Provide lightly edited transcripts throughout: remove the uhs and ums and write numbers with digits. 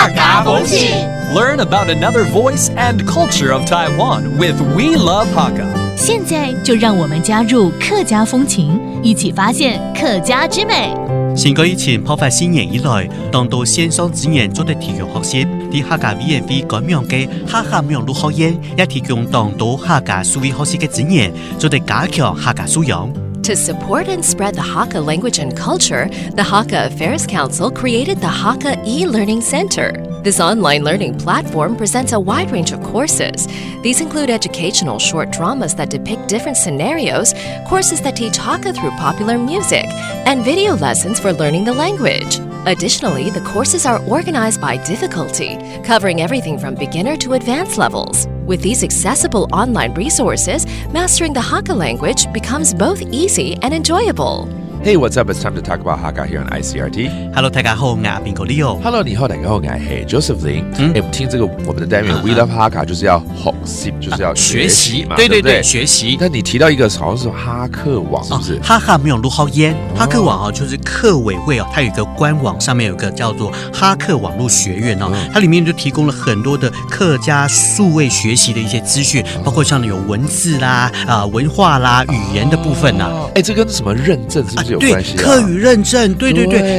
客家风情。 Learn about another voice and culture of Taiwan with We Love Hakka. 现在就让我们加入客家风情，一起发现客家之美。新冠疫情爆發新年以來，當到線上資源做得提供學習，啲客家VNV改名嘅客家名錄學院，也提供當到客家數位學習嘅資源，做得加強客家素養。To support and spread the Hakka language and culture, the Hakka Affairs Council created the Hakka e-Learning Center. This online learning platform presents a wide range of courses. These include educational short dramas that depict different scenarios, courses that teach Hakka through popular music, and video lessons for learning the language. Additionally, the courses are organized by difficulty, covering everything from beginner to advanced levels. With these accessible online resources, mastering the Hakka language becomes both easy and enjoyable. Hey, what's up? It's time to talk about Hakka here on ICRT. Hello， 大家好，我係邊個 Leo。Hello， 你好，大家好，我係 Josephine。我們聽這個我們的單元 We Love Hakka 就是要學習，就是要學習嘛，對對，學習。但你提到一個好像是哈克網，是不是？哈克沒有錄好煙，哈克網就是客委會它有一個官網，上面有一個叫做哈克網絡學院它裡面就提供了很多的客家數位學習的一些資訊，包括像有文字啦、文化啦、語言的部分這跟什麼認證是不是？对，客語認證，對，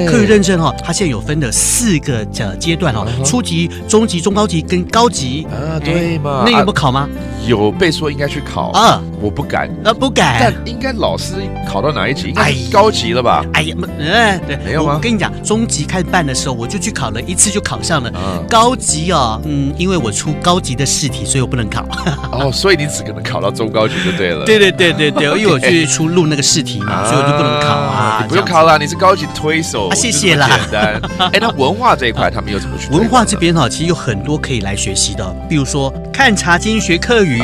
客語認證它現在有分的4個階段初級、中級、中高級跟高級對嘛？那有沒有考嗎？有被說應該去考我不敢，不敢。但應該老師考到哪一級？應該高級了吧？哎呀，對，沒有嗎？我跟你講，中級開始辦的時候，我就去考了一次就考上了。高級因為我出高級的試題，所以我不能考。所以你只可能考到中高級就對了。對，因為我去出錄那個試題嘛，所以我就不能考你不用考啦，你是高級推手。謝謝啦。簡單。那文化這一塊他們又怎麼去？文化這邊其實有很多可以來學習的，比如說看茶經學客語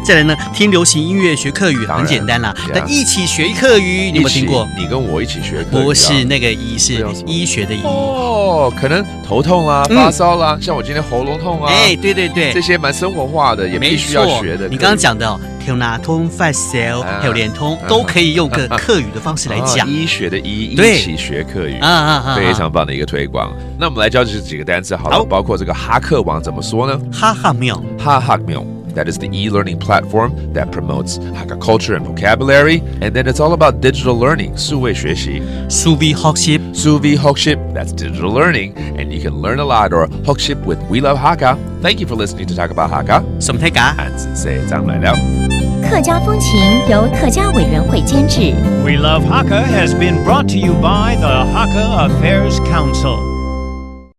再來呢聽流行音樂學客語，很簡單啦。但一起學客語，你有沒有聽過？你跟我一起學客語？不是那個醫，是醫學的醫。可能頭痛啦、發燒啦，像我今天喉嚨痛啊。對，這些蠻生活化的，也必須要學的。你剛剛講的頭拿痛、發燒還有臉痛，都可以用個客語的方式來講。醫學的醫，一起學客語，非常棒的一個推廣。那我們來教這幾個單詞好了，包括這個哈克網怎麼說呢？哈克廟。 That is the e-learning platform that promotes Hakka culture and vocabulary, and then it's all about digital learning, 數位學習。數位學習 that's digital learning, and you can learn a lot or 學習 with We Love Hakka. Thank you for listening to Talk About Hakka. 什麼睇㗎？謝張來了。客家風情由客家委員會監製。 We Love Hakka has been brought to you by the Hakka Affairs Council.